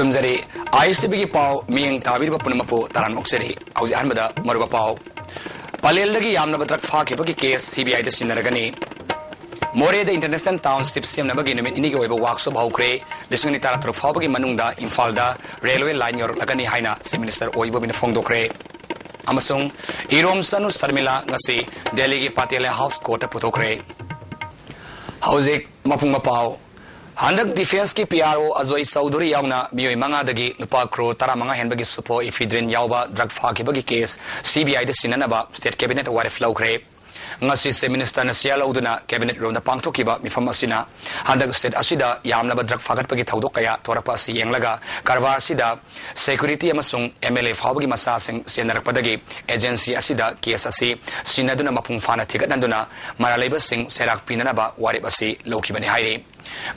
ꯊꯝꯖꯔꯤ ICB पाव मियंग ताबीर पुनमपो तारान मोक्सेरी हौजी अहमद मरुबा पाव पलेलदगी यामनब ट्रक फाखिबगी केस CBI द सिनरगनी मोरे द इंटरनेशनल टाउनशिप सेमनबगी निमित इनिगी ओइबो वर्कशॉप हौख्रे लिसंगनि तारा ट्रक फाबगी मनुंगदा इम्फाल दा रेलवे लाइन योरलगनी हाइना चीफ मिनिस्टर ओइबो बिन फोंदोखरे अमसुंग इरोम सनु शर्मिला ngasi दिल्ली की पाटियाला हाउस कोर्ट पुथोखरे हौजी मपुंग मपाव हंदक डिफेंस की PRO अजोई चौधरी यावना मियोय मंगादगी लुपा करोड़ 15 हेनबगी सुपो इफिड्रिन यावबा ड्रग फाखिबगी केस CBI द सिननबा स्टेट कैबिनेट वारिफ लौखरे ngasi se minister na siya lauduna cabinet room da pangthokiba mifam asina handak state asida yamnaba drug fagatpagi thaudok kaya torapa si yenglaga karwar sida security amasung MLA fawbagi masa sing senarakpadagi agency asida case asi sinaduna mapung fana thigatanduna maralaiba sing serak pinanaba warib asi lokibani hairi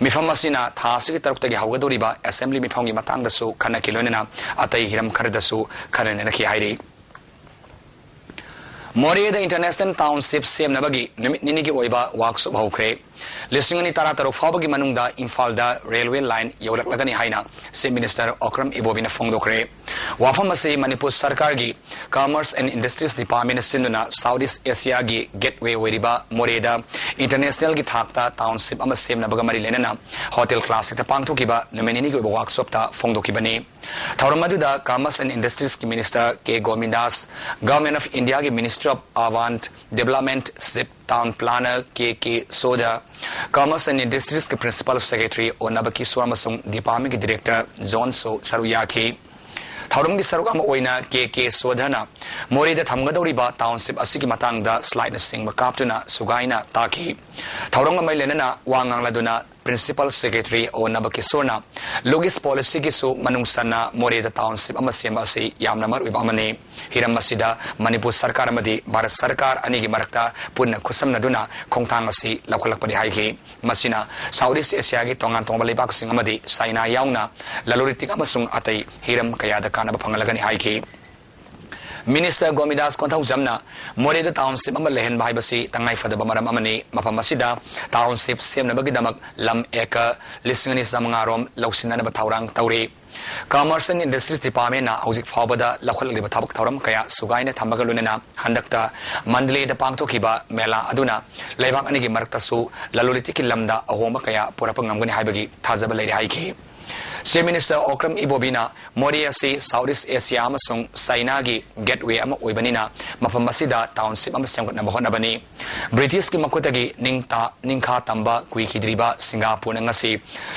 mifam asina thasigi taruktagi hawgadoriba assembly mifamgi matangdasu khana kilonena atai hiram khardasu khanana ki hairi Moreh द international township सेमनबगी निमित ओइबा workshop हौख्रे लिसिंगनि तारा तरु फाबगी मनुंगदा इम्फाल दा रेलवे लाइन योरकलगनी हाइना चीफ मिनिस्टर ओक्रम इबोबिना फोंदोखरे वाफम असे मणिपुर सरकार की कॉमर्स एंड इंडस्ट्रीज डिपार्टमेंट सिनुना साउथ ईस्ट एशिया की गेटवे ओइरिबा मोरे दा इंटरनेशनल की थाकता टाउनशिप अमा सेमनबगा मरि लेनना होटल क्लासिक ता पांगथोकिबा निमेनिनि की वर्कशॉप ता फोंदोकिबनी थौरमदुदा कॉमर्स एंड इंडस्ट्रीज की minister K Govindas government of India के मिनिस्टर ऑफ अवांट डेवलपमेंट शिप टाउन प्लानर के सोदा कॉमर्स एंड इंडस्ट्रीज के प्रिंसिपल सेक्रेटरी ओनबकी सोमसुंग डिपार्टमेंट के डायरेक्टर जॉन सो सरुयाखी थौरम की सरुक ओइना के सोधना मोरे द थमगदौरिबा टाउनशिप असिकी मतंगदा स्लाइड सिंग मकापटुना सुगाइना ताखी थौरम मैलेना वांगांगलादुना प्रिंसिपल सेक्रेटरी ओनबकी सोना लोगिस पॉलिसी की सु मनुंगसना मोरे द टाउनशिप अमसेम असि यामना मरुइबा अमने हिरम मसिदा मणिपुर सरकार अमदी भारत सरकार अनिगी मरक्ता पुन्ना खुसमनदुना खोंगथांग असि लखलकपदि हाइखि मसिना साउथ ईस्ट एशिया की तोंगान तोंगबा लेबाक सिंग अमदी चाइना याउना ललोरितिक अमसुंग अतै हिरम कयादा कानबा फंगलगनि हाइखि मिनिस्टर गोमिदास कोंथौ जमना मोरे द टाउनशिप अम लेहन भाइबसी तंगाई फदबा मरम अमनी मफम मसिदा टाउनशिप सेमनबगी दमक लम एक लिसिंगनि समंगारोम लौसिननबा थौरांग तौरे कॉमर्स एंड इंडस्ट्रीज डिपार्टमेंट ना हौजिक फावबदा लखललिबा थबक थौरम कया सुगाइना थमबगा लुनेना हंदकता मंडले द पांगथोखिबा मेला अदुना लेबाक अनिगी मरक्तसु ललोलितिकी लमदा अहोंबा कया पुरप ngamgani हाइबगी थाजबा लेरि हाइखि चीफ मिनिस्टर ओक्रम इबोबिना मोरिया से साउथ ईस्ट एशिया अमसुंग चाइना की गेटवे अम ओइबनिना मफम मसिदा टाउनशिप अम सेमगटना बहोनबनी ब्रिटिश की मकुतगी निंखा तंबा कुइखिद्रिबा सिंगापुर ngasi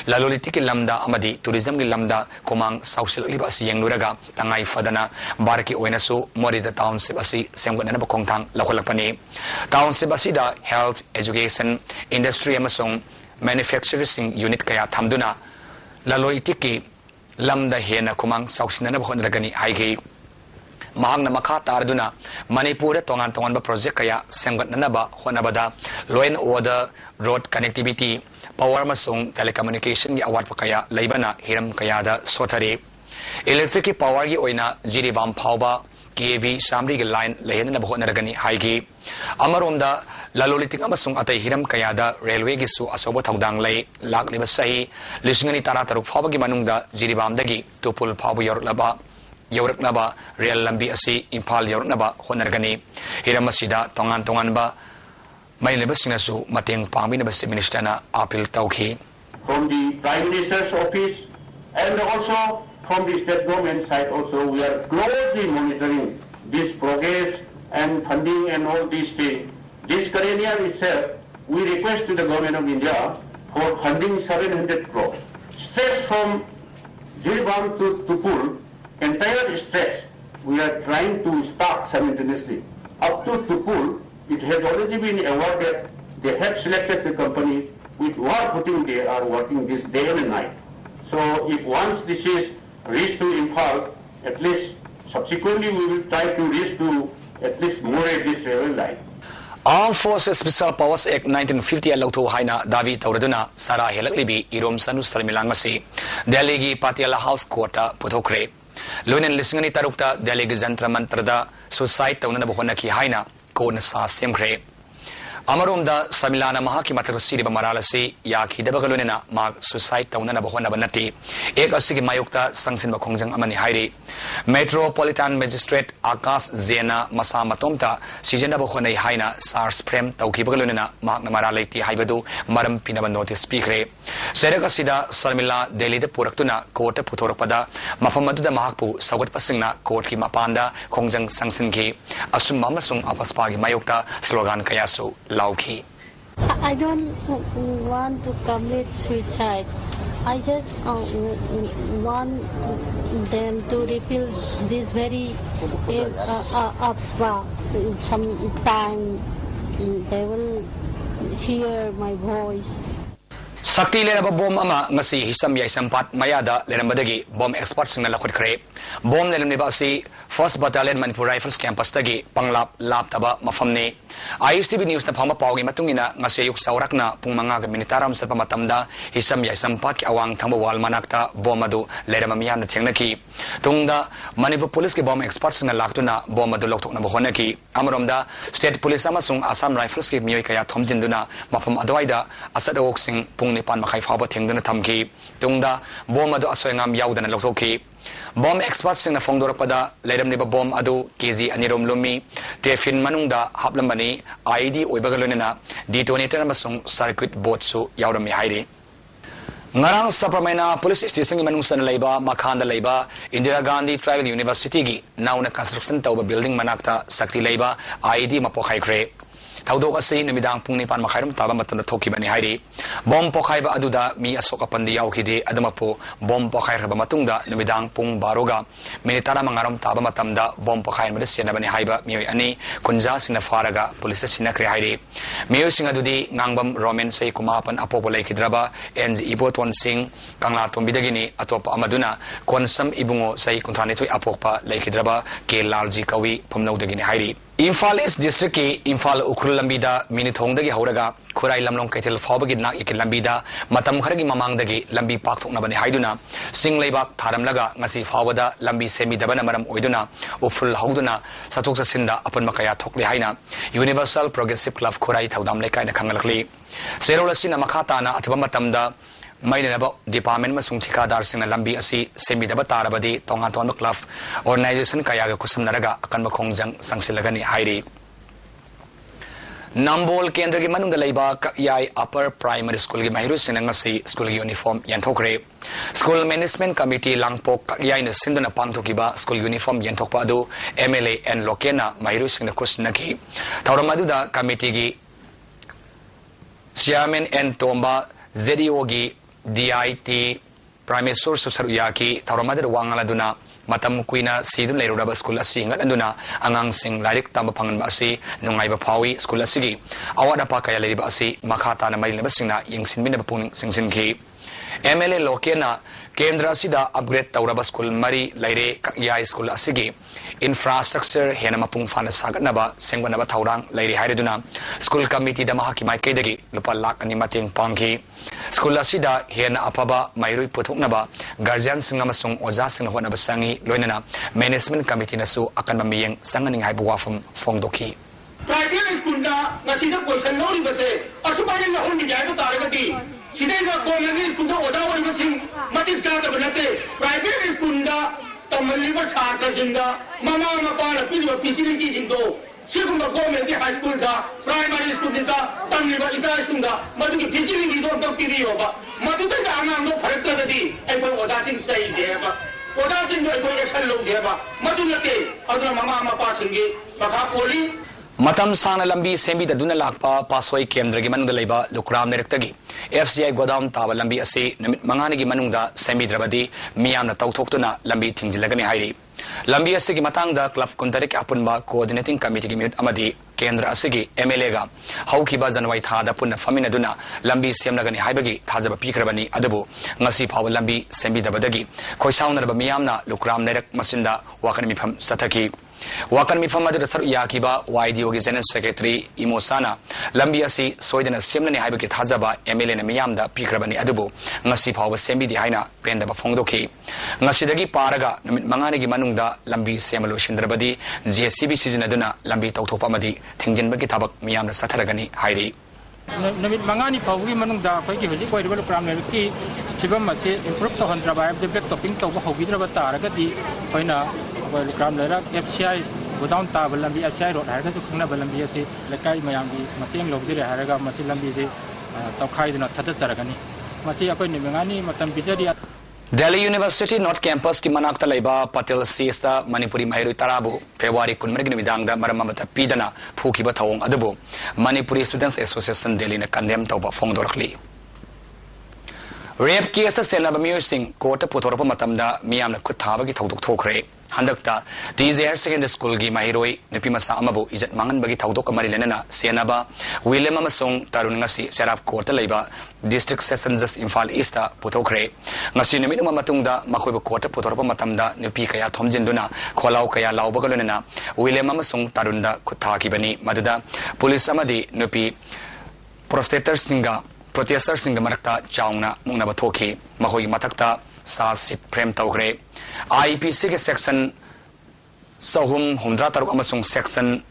ललोलितिकी लमदा अमदी टूरिज्म की लमदा कोमांग साउसिललिबा असि यंगनुरगा तंगाई फदना भारत की ओइनसु मोरिदा टाउनशिप असि सेमगटना बखोंथांग लखलकपनी टाउनशिप असिदा हेल्थ एजुकेशन इंडस्ट्री अमसुंग मैन्युफैक्चरिंग यूनिट कया थमदुना ललोइतिकी लमदा हेना कुमांग साउसिनना बखोनरगनी हाइगी महांगना मखा तारदुना मणिपुर तोंगान तोंगानबा प्रोजेक्ट कया सेमगटनबा होनबदा law and order road connectivity power मसुंग टेलीकम्युनिकेशन की अवार्ड कया लेबना हिरम कयादा सोथरे इलेक्ट्रिक पावर की ओइना जिरिबाम फावबा केवी सामरी की लाइन लेहनना बखोनरगनी हाइगी अमरोमदा ललोलितिक अमसुंग अतै हिरम कयादा रेलवे की सु असोबो थौदांग लै लाकलिबा सही लिसिंगनि तारा तरुक फावबगी मनुंगदा जिरिबामदगी तुपुल फावबो यौरकनबा रेल लंबी असि इम्फाल यौरकनबा होनरगनी हिरम असिदा तोंगान तोंगानबा मैलेबसिंगसु मतेंग पांगबिनबा चीफ मिनिस्टरना अपील तौखि from the prime minister's office and also from the state government side also we are closely monitoring this progress and funding and all these things. This current year itself, we request to the government of India for funding 700 crores. Stretch from Jirbam to Tupul, entire stretch, we are trying to start simultaneously. Up to Tupul, it has already been awarded. They have selected the company with what footing they are working this day and night. So if once this is reached to Imphal, at least subsequently we will try to reach to at least more at this railway line. Armed Forces Special Powers Act 1950 alauto haina davi tauraduna sara helaklibi irom sanu sarmilangasi Delhi gi Patiala House Court puthokre loinen lisingani tarukta Delhi gi jantra mantra da suicide taunana bohona ki haina kon sa semkre अमरोमदा समिलाना महाकी मथक सिरिबा मरालसी याखिदबगा लोनेना मा suicide तौनना बहोनबा नति एक असिगी मायुक्ता संगसिनबा खोंजंग अमनि हाइरि metropolitan magistrate आकाश जेना मसा मतोमता सिजनबा बहोनै हाइना SARS frame तौखिबगा लोनेना महाकना मरालैति हाइबदु मरम पिनबा notice पिखरे सेरगा सिदा Samila दिल्लीदा पुरक्तुना court पुथोरपदा मफम अदुदा महाकपु सौगतपसिंगना court की मपानदा खोंजंग संगसिनखि assume अमसुंग अपस्पागी मायुक्ता slogan कयासु lauki. I don't want to commit suicide. I just want them to repeal this very upspa. Sometime they will hear my voice. Sakti leraba bom ama ngasi hisam yai sampat mayada lerambadagi bom experts na lakot kre bom lelemniba si 1st Battalion Manipur Rifles campus tagi panglap lap taba mafamne ISTV news na phama pawgi matungina ngasi yuk saurakna pung mga ga minitaram sa pamatamda hisam yai sampat ki awang thangba wal manakta bom adu lerama miyam na thengnaki tungda Manipur police ki bom experts na laktuna bom adu lokthok na bohonaki amromda state police amasung Assam Rifles ki miyoi kaya thomjinduna mafam adwaida asadok sing pung nipan makai faba thengdana thamki tungda bom adu aswengam yaudana lokthokki bom experts sing na phongdorapada leramniba bom adu kg anirom lumi tefin manungda haplambani ID oibagalonena detonator amasung circuit board su yaurami hairi ngarang sapramena police station manung san leiba makhanda leiba Indira Gandhi Tribal University gi nauna construction tawba building manakta sakti leiba ID mapokhai kre Taudok asi namidang pung nipan makhairam taba matanda thoki bani hairi bom pokhai ba aduda mi asoka pandi yaukide adamapo bom pokhai raba matungda namidang pung baroga minitara mangaram taba matamda bom pokhai mada sena bani haiba mioi ani kunja sina faraga police sina kre hairi mioi singa dudi ngangbam roman sei kumapan apopo laikidraba NG iboton sing kangla tombidagini atopa amaduna konsam ibungo sei kunthani thoi apokpa laikidraba ke lalji kawi phomnodagini hairi Imphal East District ki Imphal Ukhul Lambida Minithongdagi Hauraga Khurai Lamlong Kaitil Fawbagi Nak Iki Lambida Matam Kharagi Mamangdagi Lambi Pakthoknabani Haiduna Sing Leibak Tharamlaga Ngasi Fawada Lambi Semi Dabana Maram Oiduna Uful Hauduna Satok Sasinda Apan Makaya Thokli Haina Universal Progressive Club Khurai Thaudam Lekai na Khangalakli Serolasina Makhatana Atba Matamda Maidaba Department Masung Thikadar Singna Lambi Asi Semi Daba Tarabadi Tonga Tonga Club Organization Kayaga Kusam Naraga Akan Makongjang Sangsilagani Hairi Nambol Kendra ki manung dalaiba Kakyai Upper Primary School ki mahiru sinangasi school uniform yanthokre School Management Committee Langpok Kakyai na sinduna pangthokiba school uniform yanthokpa adu MLA and Lokena mahiru singna kusnaki Tauramadu committee ki Chairman and Tomba ZEO gi DIT Primary Source Saruyaki Tauramadu Wangaladuna Matam Kuina Sidun Leraba School Asing Anduna Angang Sing Larik Tamba Pangan Basi Nungaiba Pawi School Asigi Awada Pakaya Leriba Asi Makata na Mailaba Singna Ying Sinbin Puning Sing Sinki MLA Lokena Kendra Sida Upgrade Tauraba School Mari Laire Kakyai School Asigi Infrastructure Henamapung Fana Saganaba Sengwanaba Taurang Laire Hariduna School Committee Damahaki Mai Kedagi Lupalak Animating Panki School Asida Hena Apaba Mairui Putuknaba Guardian Singamasung Oza Singhwana Basangi Loinana Management Committee Nasu Akan Mamiyang Sanganing Haibuafum Fongdoki Private school na Nasida Potion Lori Base, Asubayan Lahun Jaya Taragati, Sidega Community School Oda Machine, Matic Sata Banate, Private school na Tamaliva Sata Zinda, Mama Mapana Pillow Pichini Jindo, Shikunda Community High School da, Primary School da, Tamliva Isa School da, Matu Pichini don't talk to the Yoba, Matuta no Parakati, and Odasing Say Jeva. Odasing Exxon Jeva, Matulate, Adra Mama Pasingi, Makapoli. Matam Sana Lambi Sembi the Duna Lakpa Pasway Kendra Manu Leba Lukram Nerektagi FCI Godam Tava Lambi Ase Mangani Manunda Sembi Drabadi Miam Tautokuna Lambi Tinglagani Hairi Lambi Asigi Matanga Club Kuntarik Apunba Coordinating Committee Mute Amadi Kendra Asigi MLA Haukiba Zanwai Thada Puna Famina Duna Lambi Semnagani Haibagi Tazaba Pikrabani Adabu Ngasi Power Lambi Sembi Dabadagi Koisaunaba Miamna Lukram Nerek Masinda Wakanimipam Sataki Wakan mifam adu dasar yakiba YDO gi General Secretary Imosana lambi asi soidana semnani haiba ki thajaba MLA na miyamda pikrabani adubu ngasi phawba sembi di haina prenda ba phongdoki ngasi dagi paraga numit mangani gi manungda lambi semalo shindrabadi JCB sizinaduna lambi tawthopa madi thingjinba ki thabak miyamda satharagani hairi Namit mangani phawgi manungda khoi ki hoji koiribal program ki thibam mase improve to handraba abde black topping to hogidraba taragadi hoina koiribal program lera FCI godown ta balambi FCI road harga su khungna balambi ase lekai mayamgi mateng logjire haraga masi lambi se tawkhai duna thata charagani masi akoi ni mangani matam bijari Delhi University North Campus ki manakta laiba Patel Siesta Manipuri Mahirui Tarabu February 19 midangda maramamata pidana phukiba thawong adubu Manipuri Students Association Delhi na condemn tawba phongdorkli Rape case senaba miyosing court puthorpa matamda miyamna khutthaba gi thawdok thokre handakta TZR Secondary School gi Mahiroi nupi masa amabu ijat mangan bagi thawdok amari lenana senaba William amasong tarun ngasi serap court laiba District Sessions Judge Imphal East puthokre ngasi numit uma matungda makhoiba court puthorpa matamda nupi kaya thomjinduna kholau kaya lauba galonena William amasong tarunda khutha kibani maduda police amadi nupi prostators singa protesters singa marakta chaungna mungna bathoki mahoi mathakta sa sit frame tawgre IPC ke section sahum humdra taruk amasung section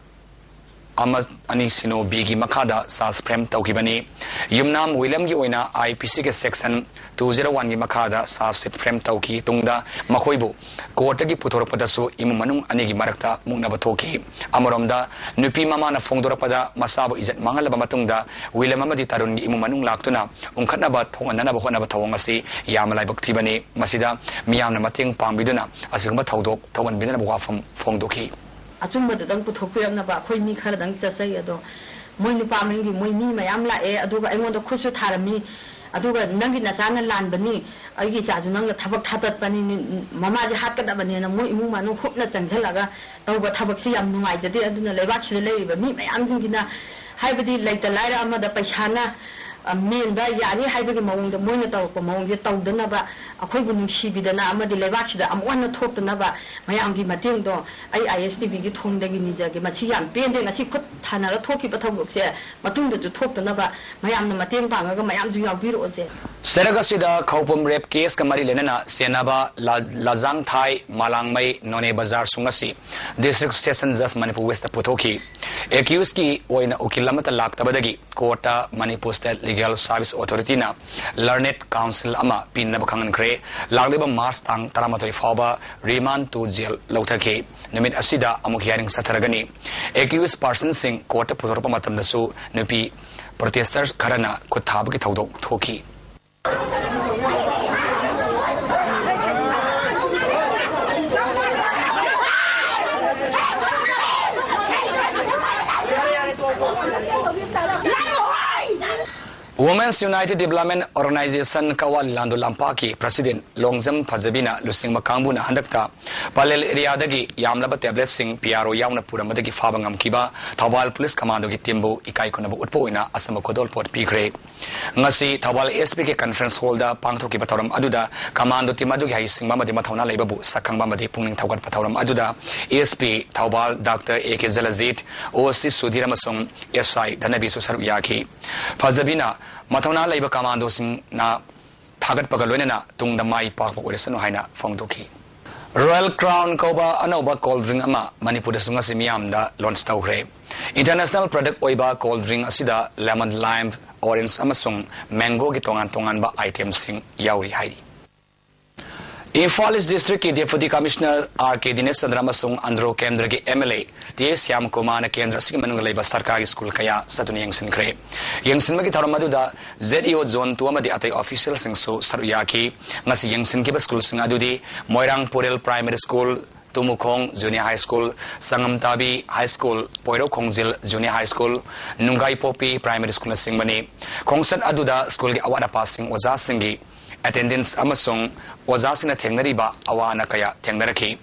ani sino bigi makada sas frame tawkibani yumnam William gi oina IPC ke section 201 gi makada sas sit frame tawki tungda makhoibu court gi puthorpada su imu manung ani gi marakta mungna bathoki amoromda nupi mama na phongdorpada masabu ijat mangalaba matungda William amadi tarun gi imu manung laktuna ungkhatna ba thonganana ba khona ba thawang asi yamalai bakthibani masida miyamna mateng pangbiduna asigba thawdok thawan bidana bwafam phongdoki achumba da dang puthopyang na ba khoi mi khar dang chasai ado moi nu pa mengi moi mi mayam la e aduga aingonda khusu tharami aduga nangi na chana lan bani aigi chaju nang thabak thatat pani mama ji hat kada bani na moi imu manu khupna changjalaga tawba thabak si yam nungai jati aduna lebak si leiba mi mayam jingina haibadi laita laira amada paisana menba yani haibagi mawongda moina tawpa mawongje tawdana ba akhoi bu nungsibidana amadi lebak sida amwana thoptana ba mayamgi matengdo ai ISTB gi thongdagi nijage machi yam pende ngasi khut thanara thoki ba thawgokse matungda ju thoptana ba mayamna mateng pangaga mayam ju yawbiro je Seragasida Kaupum rape case kamari lenana senaba Lazang Thai Malangmai None Bazar Sungasi District Sessions Judge Manipur West Puthoki accused ki oina ukilamata laktabadagi Kota Manipur State Legal Service Authority na Learned Council ama pinna bakhangan kre lagliba Mars tang taramatoi faba remand to jail lauthaki numit asida amuk hearing satharagani accused person sing Kota puthorpa matamdasu nupi protesters kharana khuthabaki thaudok thoki Women's United Development Organization Kawal Landu Lampaki President Longjam Phajabina Lusing Makangbu na handakta Palel area dagi yamlaba tablet sing PRO yauna puramadagi fabangam kiba Thawal Police Commando gi timbu ikai konabu utpoina asama kodol pot pikre ngasi Thawal SP ke conference hall da pangthoki patharam aduda commando timadu gi haising mamadi mathawna leibabu sakhang mamadi pungning thawgat patharam aduda SP Thawal Dr. AK Zalazit OC Sudhir amasung SI Dhanabi Susar yaki Phajabina Matona Labor Commando sing na Tagat Pagalona, Tung the Mai Park Wilson Haina Fongdoki. Royal Crown Koba Anoba cold drink ama Manipur Sungasimiam da launch tawre. International product Oiba cold drink asida lemon lime orange amasung mango gitongan ba items sing yauri haidi. Imphal East District ki Deputy Commissioner R.K. Dinesh Chandra Masung Andro Kendra ki MLA T. Syam Kumar na Kendra sing manung leiba sarkari school kaya satuni yangsin kre yangsin magi tharam aduda ZEO zone 2 amadi atai official sing so saruyaki ngasi yangsin ki ba school sing adudi Moirang Purel Primary School Tumukhong Junior High School Sangam Tabi High School Poiro Khongjil Junior High School Nungai Popi Primary School na sing bani Khongsat aduda school ki awada passing oza singi attendance amasung oza sina thengnariba awana kaya thengnarakhi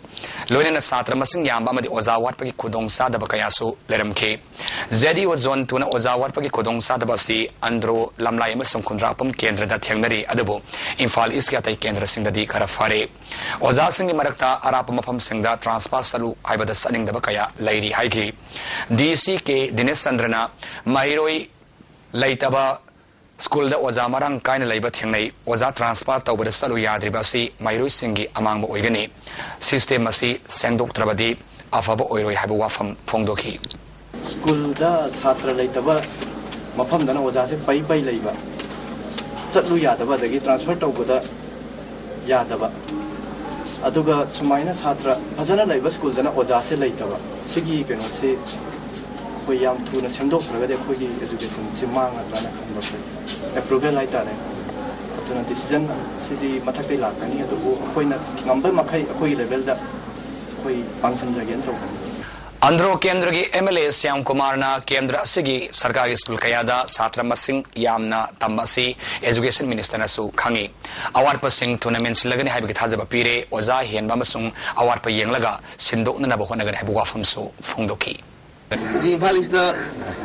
loinena satra masing yamba amadi oza watpagi khudong sadaba kaya su leramkhi ZDO zone tuna oza watpagi khudong sadaba si andro lamlai amasung khundrapam kendra da thengnari adubu Imphal East ya tai kendra singdadi khara fare oza singi marakta arapa mafam singda transfer salu haibada saningdaba kaya lairi haiki DC ke Dinesh Chandrana Mairoi laitaba school da oza marang kaina laiba thengnai oza transfer tawbada salu yadribasi Mairoi singi amangba oigani system asi sengdok trabadi afaba oiroi haibu wafam phongdoki school da chhatra laitaba mafam dana oza se pai pai laiba chatlu yadaba dagi transfer tawbada yadaba aduga sumaina chhatra phajana laiba school dana oza se laitaba sigi keno se khoi yam thuna semdok ragade khoi gi education simang atlana khamba khoi approval lai tare atuna decision sidi mathakai lakani adubu khoi na ngamba makhai khoi level da khoi pangsan jagen to Andhra Kendra ki MLA Syam Kumar na Kendra sigi sarkari school kayada satra masing yamna tambasi education minister na su khangi award pasing tournament silagani haibki thajaba pire oza hienba masung award pa yenglaga sindok na ba honagani haibu wafam su phongdoki The Imphal is the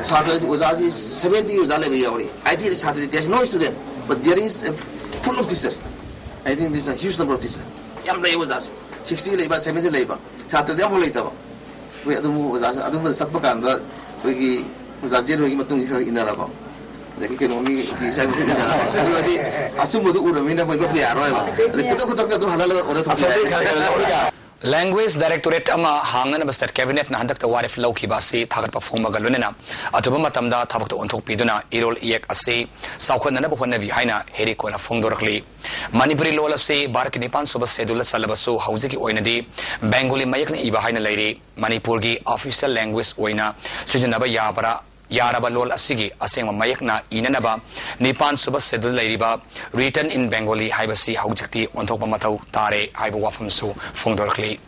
Saturday Uzazi 70 Uzalebi Yori. I think the Saturday there's no student, but there is a full of teachers. I think there's a huge number of teachers. Yam Ray Uzaz, 60 labor, 70 labor. Saturday I'm later. We had the Uzaz, I don't know the Sapakanda, we Uzazi Matung in Araba. They can only decide in Araba. Assume the Uramina when we arrive. The Kutak to Halala or the Language Directorate ama hangan ba state cabinet na handak tawarif lauki ba si thagat pa phoma galunena atuba matamda thabak to onthok piduna irol iek ase saukhana na bkhona vi haina heri kona phongdorakli manipuri lola se barki nipan suba sedula salabasu haujiki oinadi bengali mayak na iba haina leiri manipur gi official language oina sijana ba yabara Yaraba lol asigi aseng mayakna inanaba nipan suba sedul lairiba written in Bengali haibasi haujikti onthokpa mathau tare haibu wafam su phongdorkli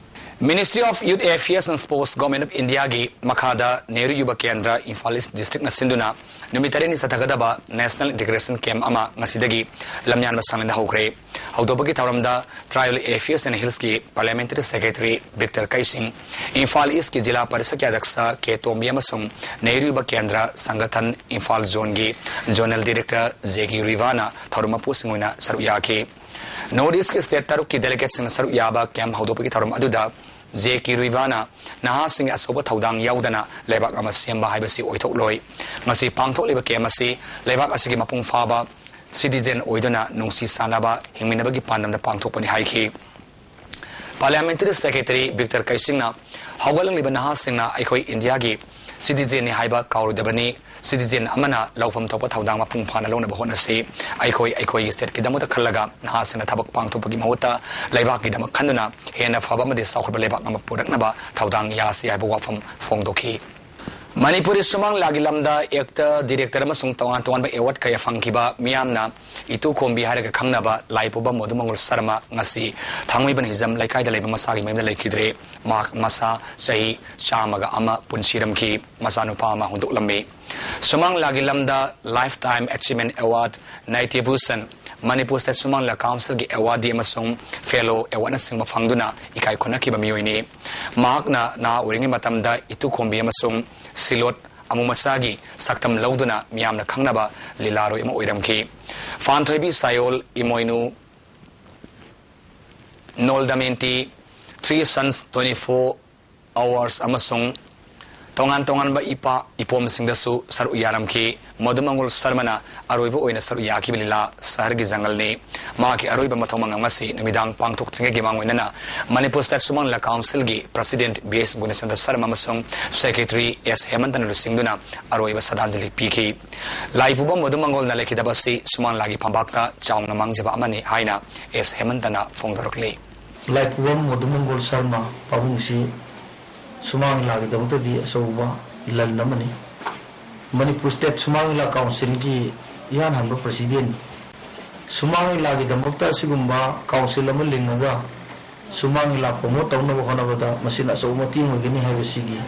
Ministry of Youth Affairs and Sports Government of India gi makhada Nehru Yuba Kendra Imphal East District na sinduna numitare ni satagadaba National Integration Camp ama ngasidagi lamyan masangna hokre haudobagi tawramda Tribal Affairs and Hills ki Parliamentary Secretary Victor Kaising Imphal East ki Jila Parishad Adhyaksa ke Tombi amasung Nehru Yuba Kendra Sangathan Imphal Zone gi Zonal Director Zeki Rivana tharuma pusinguna saruyaki Northeast ke state taruk ki delegates na saru yaba camp haudobagi tharum aduda Zeki Rivana na sing asoba thaudang yaudana lebak ama semba haibasi oithok loi ngasi pangthok leba ke amasi lebak asigi mapung faba citizen oidona nungsi sanaba hingminabagi pandamda pangthok pani haiki Parliamentary Secretary Victor Kaisingna hawgalang liba na singna aikoi India gi citizen ni haiba kaurudabani citizen amana laufam thopa thaudang mapung phana lona bahona se aikoi state ki damuta khallaga na sina thabak pangthopagi mahuta leibak ki damak khanduna hena phaba made saukhba leibak ama puraknaba thaudang ya se haiba wafam phongdoki Manipuri sumang lagi lamda actor director amasung tongan tongan ba award kaya fangkiba miyamna itu kombi haraga khangnaba laipoba modumangul sarma ngasi thangmi ban hizam laikai da leiba masagi memda laikidre mak masa sahi chamaga ama punsiram ki masanupa ma hunduk lammi sumang lagi lamda lifetime achievement award naitibusan Manipur State Sumang La Council gi awadi amasung fellow award na singma fangduna ikai khona ki ba miyoini makna na uringi matamda itu kombi amasung silot amumasagi saktam lauduna miyamna khangnaba lilaro ima oiramki fanthoibi sayol imoinu noldamenti 3 sons 24 hours amasung tongan ba ipom singdasu saru yaramki modumangul sarmana aroiba oina saru yaki bilila sahargi jangalni maki aroiba mathomang ngasi numidang pangthok thinge gi mangoinana Manipur State Sumang La Council gi President BS Gunesandra Sarma masung Secretary S Hemantan Singduna aroiba sadanjali piki laipuba modumangol na lekidabasi Sumang lagi pambakta chaungna mangjaba amani haina S Hemantana phongdorokli laipuba modumangol Sarma pabungsi Sumang lagi damuta di asoba ilal namani Manipur State Sumang La Council ki yan hanba president Sumang lagi damuta sigumba council amal lingaga Sumang La promote tawna bakona bada masina asoba ting magini haibasigi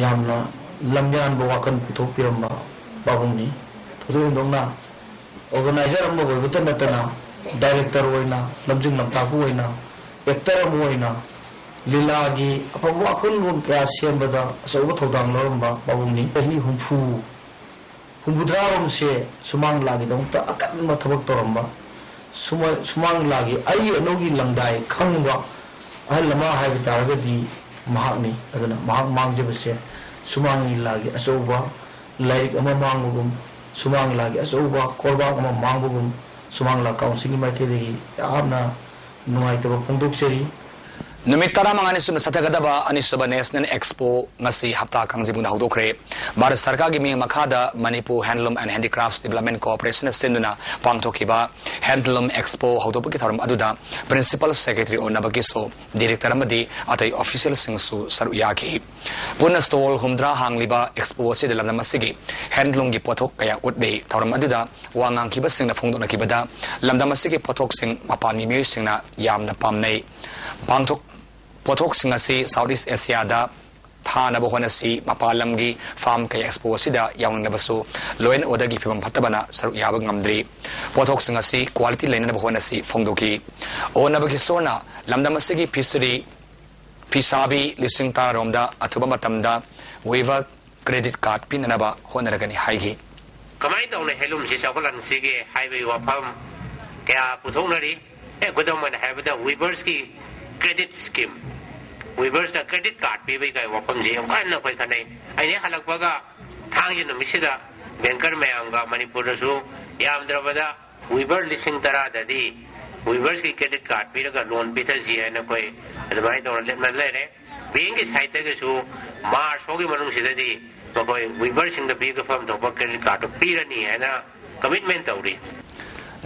yamna lamyan bawakan puthok piramba babungni thudu dongna organizer ambo goibutan natana director होइना लमजिंग लमताकु होइना actor होइना लीला की अफब वाखुल loan क्या सेमबदा असौब थौदांग लरंबा बाबुंगनी ही हुंबुद्राम से सुमांग लागी दंता अकन थबक तोरंबा सुमांग लागी आई अनोगी लंगदाई खंगबा अहल लमा हाइब तारगदी महागनी अदना महाग मांगजबसे सुमांग लागी असौबा लाइक अमा मांगबुगुम सुमांग लागी असौबा कोरबा अमा मांगबुगुम सुमांग ला काउंसिल माइकेदगी यामना नुआइतबा फोंदोकसेरी नुमित तरा मंगानी सुन सतगदबा अनिसुबा national expo ngasi hapta kangjibung hawdokre Bharat Sarkar gi mi makhada Manipur Handloom and Handicrafts Development Corporation senduna pangthokiba Handloom Expo hawdopki thoram aduda Principal Secretary onabaki so Director amadi atai official singsu saru yaki Puna stall humdra hangliba expo se de lamna masigi handloom gi pothok kaya utde thoram aduda wangang kiba singna phongdona kibada lamda masigi pothok sing mapani mi singna yamna pamnei pangthok pothok singasi Southeast Asia da thana bohonasi mapalamgi farm kay expo sida yaung nabasu loen order gi phimam phatabana saru yaba ngamdri pothok singasi quality line na bohonasi phongdoki onabagi sona lamdamasigi fishery Pisabi listing taromda athuba matamda waiver credit card pinanaba honaragani haigi kamai tawne helum si sakolan sige highway wa pham kya puthonari e godaman habda waivers ki credit scheme waivers da credit card pi bai kai wa pham je am kan na koi kanai aine halakwaga thang yin misida banker mayam ga manipur su yamdrabada waiver listing tara dadi waivers ki credit card pi ga loan pi tha ji na koi adamai don le re being is high tech su mars hogi manung sidadi koi waiver sing the big firm to credit card to pirani hai na commitment tauri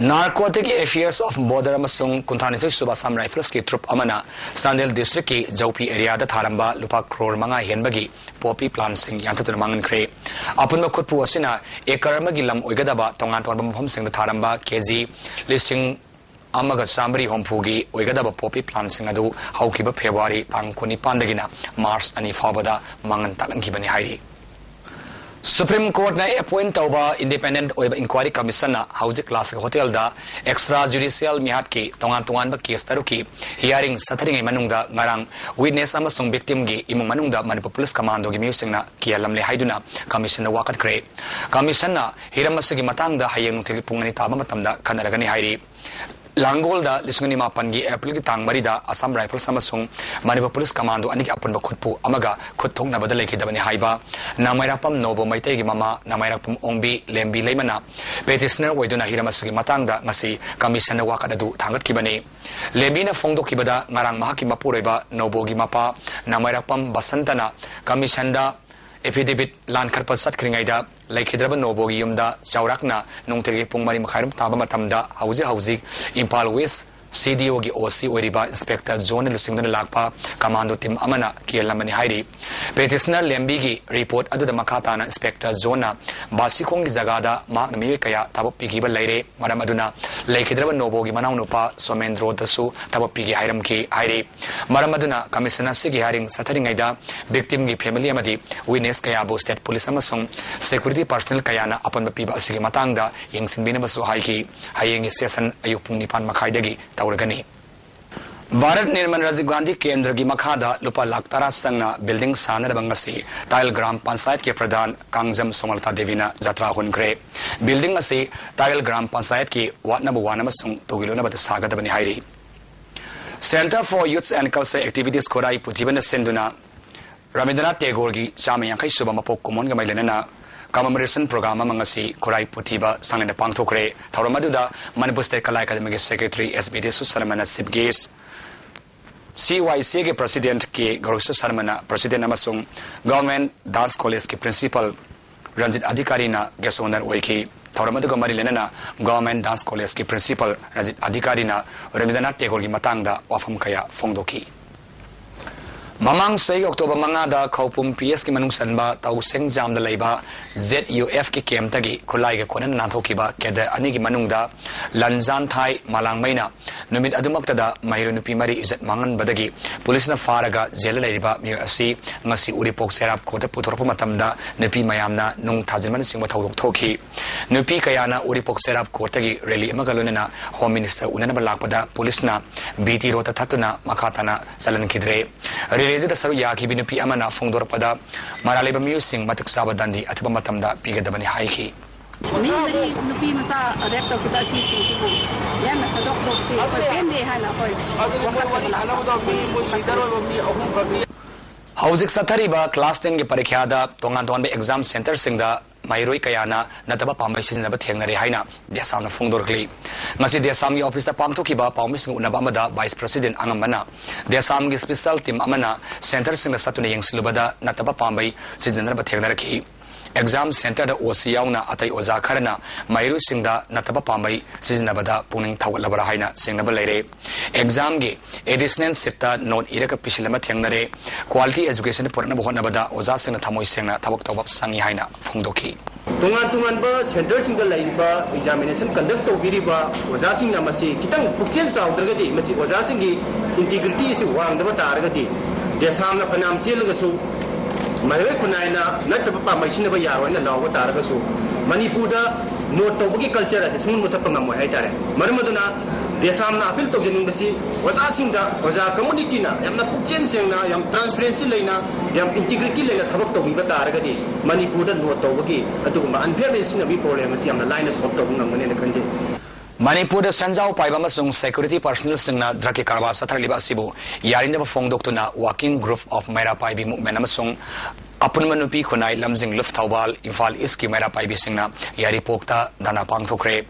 Narcotic Affairs of Border amasung Kunthani Subasam Rifles ki troop amana Sandel district ki Jaupi area da tharamba lupa crore manga henbagi poppy plant sing yantatun mangan kre apun ma khutpu asina ekar magi lam oigadaba tongan tonba mafam sing da tharamba kg listing amaga samri hompugi oigadaba poppy plant sing adu haukiba February tang kuni pandagina March ani fabada mangan talan kibani hairi Supreme Court na appoint tauba independent oiba inquiry commission na housing class hotel da extrajudicial mihat ki tongan ba case taruki hearing satharingai manungda ngarang witness amasung victim gi imung manungda Manipur Police Commando gi musing na kialamle haiduna commission na wakat kre commission na hiramasigi matangda hayeng nungthili pungani taba matamda khanaragani hairi Langol da lisungani mapangi April ki tang marida Assam Rifles amasung Manipur Police Commando aniki apunba khutpu amaga khuthok na badalai kidabani haiba namairapam nobo maitai gi mama namairapam ongbi lembi leimana petitioner oiduna hiramasugi matangda ngasi commission na wakadadu thangat kibani lembi na phongdo kibada ngarang mahaki mapuroiba nobo gi mapa namairapam basantana commission da affidavit lan kharpa sat khringaida laikhidraba nobogi yumda chaurakna nungtelgi pungmari makhairum taba matamda hauzi Impal West CDO gi OC oriba inspector zone lusingduna lakpa commando team amana kielamani hairi petitioner lembi gi report aduda makhata na inspector zone na basikong gi jagada mak nami kaya tabo pigi ba laire maram aduna laikhidraba nobogi manau nupa Somendro dasu tabo pigi hairam ki hairi maram aduna commissioner sigi hearing satharingaida victim gi family amadi witness kaya bo state police amasung security personnel kaya na apan ba piba asigi matangda yengsinbina basu haiki hayeng session ayupung nipan makhaidagi tauragani Bharat Nirman Rajiv Gandhi Kendra gi makhada lupa laktara sangna building sana bangasi Tile Gram Panchayat ke pradhan Kangjam Somalta Devina jatra hunkre building asi Tile Gram Panchayat ki ward number 1 amasung togilona bad sagadabani hairi Center for Youth and Cultural Activities Korai Putibana senduna Rabindranath Tagore gi chama yankai suba mapok komon ga mailena commemoration program amangasi Korai Putiba sangna pangthokre thauramadu Manipur State Kala Academy Secretary SBD Susalamana Sibgis CYC के president के Gaurav Sharma president अमसुंग government dance college के principal Ranjit Adhikari ना guest honour ओइकी थौरम अदुग मरि लेना गवर्नमेंट डांस कॉलेज के प्रिंसिपल रंजित अधिकारी ना रविंद्रनाथ टैगोर की मतंगदा वाफम कया फोंगदोकी Mamang say October Mangada Kaupum PS ki manung sanba tau seng jam da leiba ZUF ki kem tagi khulai ga konan nantokiba keda ani ki manungda lanzan thai malang maina numit adumakta da mairu nupi mari izat mangan badagi police na faraga jela leiba mi asi ngasi uripok serap ko ta puthorpa matamda nupi mayamna nung thajman singba thawdok thoki nupi kayana uripok serap ko tagi rally amagalunena home minister unana balakpada police na BT rota thatuna makhatana salan khidre Related sa yaki binupi amana fongdor pada maraleba musing matuk sabadandi at matamda pigadabani haiki. Mimari nupi masa recto kita si yan natadok dok si pwede hana koy Hauzik sathariba class 10 ge parikhya tongan tongan be exam center singda Mairoi Kayana nataba pambai sizinaba thengnare haina desam na fongdor kli ngasi desam gi office ta pamthokiba pawmising unaba amada vice president angamana desam gi special team amana center sing satuna yengsilubada nataba pambai sizinaba thengnare ki exam center da osiyauna atai oza kharana mairu singda nataba pambai sizinabada puning thawalabara haina singnaba leire exam gi additional sita note iraka pisilama thengnare quality education porna bohonabada oza singna thamoi sengna thabak tawab sangi haina fongdoki tungan ba center singa laiba examination conduct to biriba oza singna masi kitang pukchen saudragadi masi oza singi integrity si wangdaba taragadi desamna panam selagasu Mahirai kunaina nataba pa maisina ba yaro na lawa taraga so Manipurda no tobuki culture ase sun mutapanga mo haitare marmaduna desamna appeal to jening basi waza singa waza community na yamna pukchen sengna yam transparency leina yam integrity leina thabak to biba taraga di Manipurda no tobuki aduguma unfairness na bi problem ase yamna line stop to ngam ne khanje Manipur da sanjao paiba masung security personnel singna draki karwa satharliba sibu yarinda fong doktuna working group of Maira Paibi movement amasung apun manupi khunai lamjing luft thawbal Imphal East ki Maira Paibi singna yari pokta dana pangthokre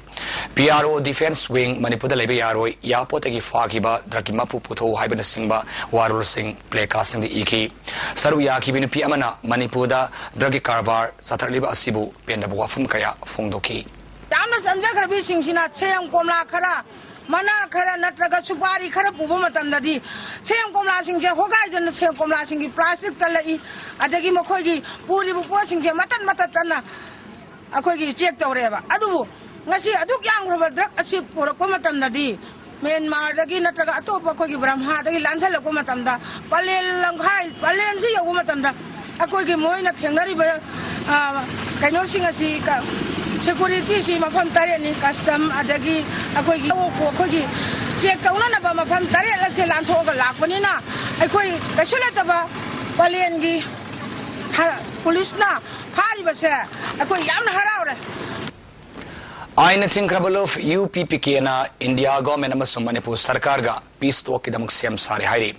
PRO defense wing Manipur da lebe yaroi yapotagi fakiba draki mapu putho haibana singba warul sing pleka sing di iki saru yaki binupi amana Manipur da draki karbar satharliba sibu penda buafum kaya fong doki Tamna samja khara bi singsina cheyam komla khara mana khara natraga supari khara pubo matam nadi cheyam komla singje hogai den cheyam komla singi plastic talai adagi mokhoi gi puri bu po singje matan matatana akoi gi check tawreba adu ngasi adu kyang roba drug asi pura ko matam nadi Myanmar dagi natraga atopa khoi gi Brahma dagi lansal ko matam da palel langhai palen si yo matam da akoi gi moina thengnari ba kaino singasi ka security si mafam tare ni custom adagi akoi gi ko gi check tauna na ba mafam tare la che lan thoga lakpani na akoi kasula ta ba palen gi police na phari ba se akoi yam na haraure Aina Tinkrabalov UPPK na India government amasung Manipur sarkar ga peace talk kidamak sem sare hairi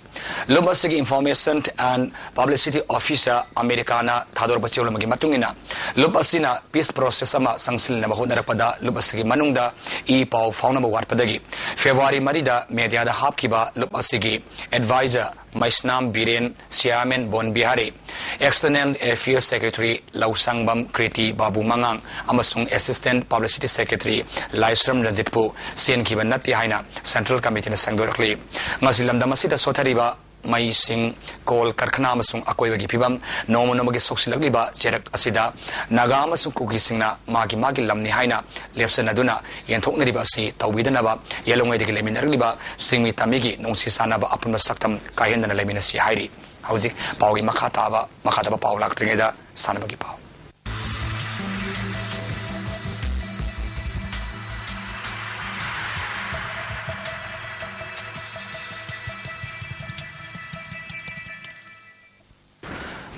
Lubasigi information and publicity officer Americana thador bachulmagi matungina Lubasina peace process ama sangsil na mahonarapada Lubasigi manungda I pau fauna watpadagi February marida media da hapkiba Lubasigi advisor Maisnam Biren Siamen Bon Bihari External Affairs Secretary Lausangbam Kriti Babu Mangang amasung Assistant Publicity Secretary Laisram Rajitpu Sen Kiban Nati Haina Central Committee na Sangdorakli Ngasilam Damasita Sotariba Mai Sing Kol Karkhana amasung Akoi bagi pibam Nomo Nomagi Soksilagliba Jerak Asida Naga amasung Kuki Singna Magi Lamni Haina Lepsana Duna Yentok Nariba Si Taubidanaba Yelongay de Leminarliba Singmi Tamigi Nongsi Sanaba Apun Saktam Kayan na Lemina Si Hairi Hauzik Paugi Makataba Pau Laktringeda Sanabagi Pau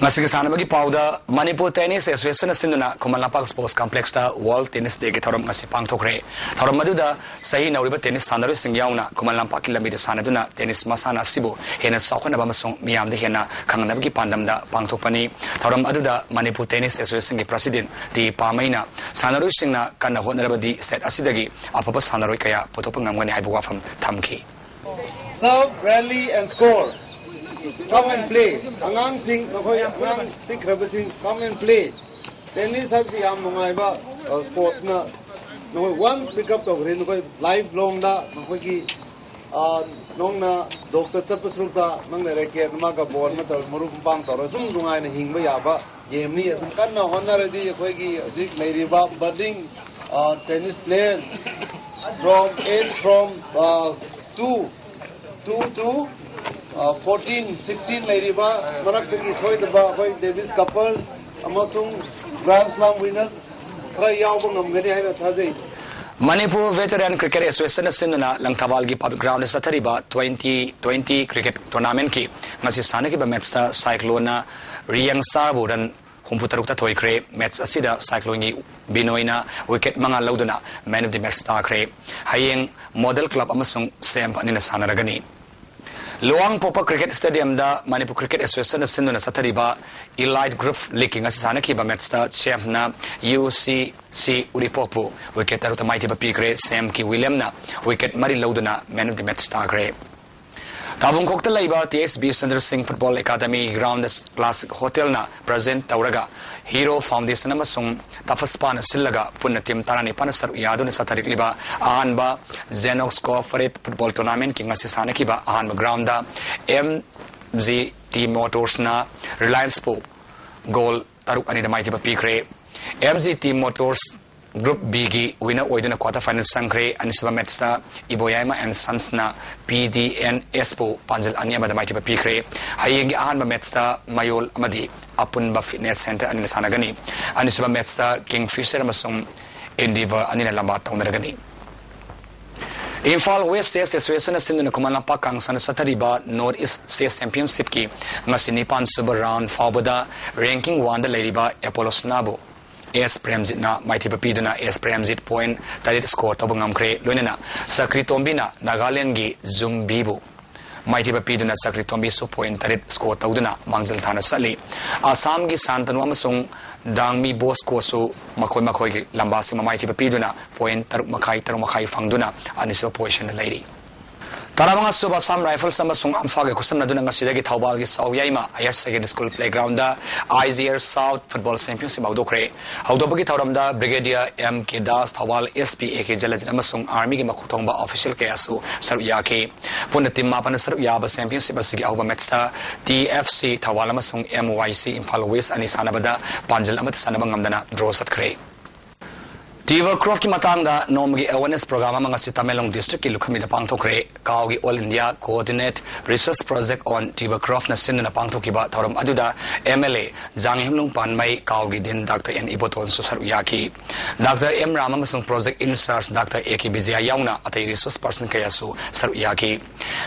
Ngasig sanabagi pauda Manipur Tennis Association sinduna Kumalnapak Sports Complex da World Tennis Day thorom ngasi pangthokre thorom maduda sahi nauriba tennis sanaru singyauna Kumalnapak kilamida sanaduna tennis masana sibu hena sakhana bamasung miyamda hena khangnabagi pandamda pangthokpani thorom aduda Manipur Tennis Association gi president di pamaina sanaru singna kanna honarabadi set asidagi apapa sanaru kaya potopangangani haibu wafam thamki serve rally and score come and play. Angang sing, angang pick sing, come and play. Tennis have si am mungai ba sports na. Once pick up to green lifelong da. Ki nongna doctor chapasrukta nangna racket ma ka ball ma tar muru pang tar sum dungai na hingba ya ba game ni adum kan na honor di khoi gi dik leiri ba budding tennis players from 2 to 14 16 leiri ba marak gi khoi da ba khoi Davis couples amasung Grand Slam winners khra yaw ba ngam gani haina thajai Manipur Veteran Cricket Association sinna Langthawal gi public ground sathariba 2020 cricket tournament ki ngasi sana ki ba match ta Cyclone na Riang Star Buran humputaruk ta thoikre match asida Cyclone gi Binoina wicket manga lauduna man of the match ta kre hayeng model club amasung sem anina sanaragani Luang Popa Cricket Stadium da Manipur Cricket Association sinna sathariba Elite Group League ngasi sana ki ba match ta champ na UCC Uripopo wicket taruta maiti ba pikre Sam ki William na wicket mari lauduna man of the match ta kre Tabung kokta laiba TSB Sundar Singh Football Academy Ground Classic Hotel na present tauraga Hero Foundation amasung tafaspan sillaga punna team tarani panasar yadun satharik liba ahanba Xenox Corporate Football Tournament ki ngasi sana ki ba ahanba ground da MGT Motors na Reliance Po goal taruk ani da maiti ba pikre MGT Motors Group B gi winner oiduna quarter final sangre anisba match ta Iboyama and Sons na PDN Expo panjal ani amada maiti ba pikre hayengi ahanba match ta Mayol amadi Apunba Fitness Center anina sanagani anisba match ta Kingfisher amasung Endeavour anina lamba taunaragani Imphal West State Association sinduna kumalampa kang san sathariba North East State Championship ki ngasini pan super round fawbada ranking 1 da leiriba Apollo Snabo S Premjit na maiti papiduna S Premjit point tarit score tabungam kre loinena Sakri Tombina Nagaland gi Zumbibu maiti papiduna Sakri Tombi so point tarit score tauduna Mangjal Thana Sali Assam gi Santanu amasung Dangmi Bosco so makhoi gi lambasi maiti papiduna point taruk makai fangduna aniso position lady Taramanga Suba Sam Rifles amasung amphage kusam na dunang sidagi Thawbal gi Sawyayma Higher Secondary School Playground da IZR South Football Championship awdokre awdobagi thawramda Brigadier M K Das Thawbal SPA ke jalajin amasung Army gi makhutongba official ke asu sarya ke punatim mapan sarya ba championship asigi awba match ta TFC Thawbal amasung MYC Imphal West ani sanabada panjal amat sanaba ngamdana draw satkre Tivercroft ki matangda nomgi awareness program amang si Tamelong district ki lukhami da pangthokre Kaogi All India Coordinate Research Project on Tivercroft na sinna pangthokiba thoram aduda MLA Janghimlung Panmai Kaogi din Dr. N Iboton susar uyaki Dr. M Ram amasung project in charge Dr. AK Bizia yauna atay resource person kayasu sar uyaki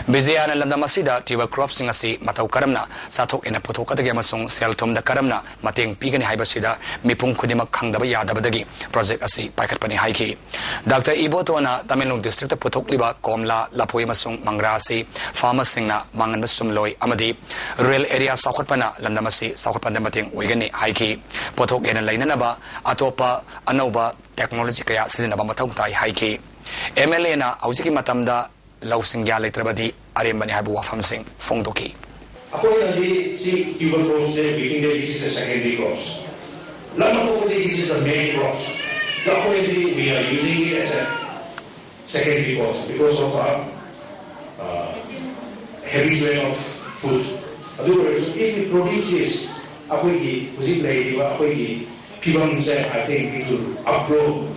Bizia na landamasida Tivercroft singasi mataw karamna sathok ina puthokadagi amasung selthom da karamna mateng pigani haibasida mipung khudimak khangdaba yadabadagi project asi Paikat pani haiki Dr. Ibotona Tamilnad district puthok liba Komla Lapoi masung Mangrasi farmers singna mangan basum loi amadi rural area sakhotpana landamasi sakhotpanda mating oigani haiki puthok ena lainanaba atopa anoba technology kaya sizinaba mathau tai haiki MLA na aujiki matamda lausingya leitrabadi arembani habu wafam sing fongdoki Akoi adi si Tivercroft se beginning this is a secondary course Lamako this is the main course Definitely, we are using it as a secondary course because of our heavy strain of food. Otherwise, if we produce this, I think it will outgrow.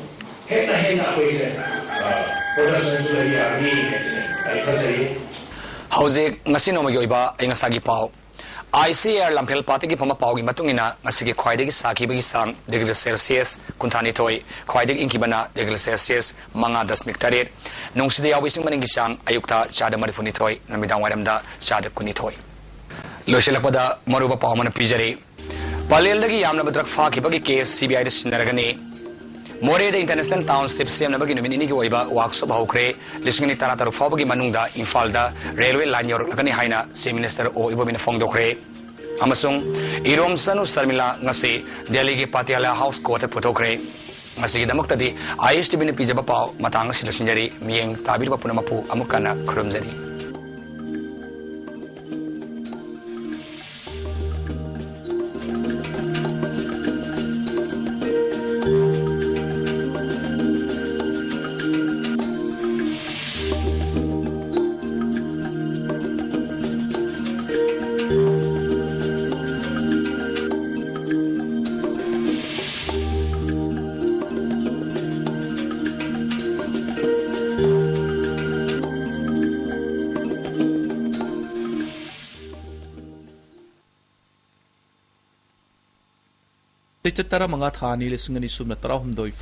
Hauzik ngasino magyoiba ay ngasagi pao. ICR Lampel Party ki pama pawgi matungina ngasigi khwaidagi sakibagi sang degree Celsius kunthani thoi khwaidagi inkibana degree Celsius manga 10.8 nungsida yawising maningi sang ayukta chada marifuni thoi namidang waramda chada kuni thoi loshilakpada maruba pawmana pijari paleldagi yamna badrak phakibagi case CBI de sinaragani More the International Township CM nabagi numini ki oiba workshop haukre lisingni tarataru fawbagi manungda Infalda railway line yorlakani haina Chief Minister o ibomina fongdokre amasung Irom Sanu Sarmila ngasi Delhi ki Patiala House Court putokre ngasi damuktadi ISTB ni pijaba paw matang silosinjari mieng tabir bapunamapu amukana khurumjari Tara mga thani lisingani sumna tara humdoi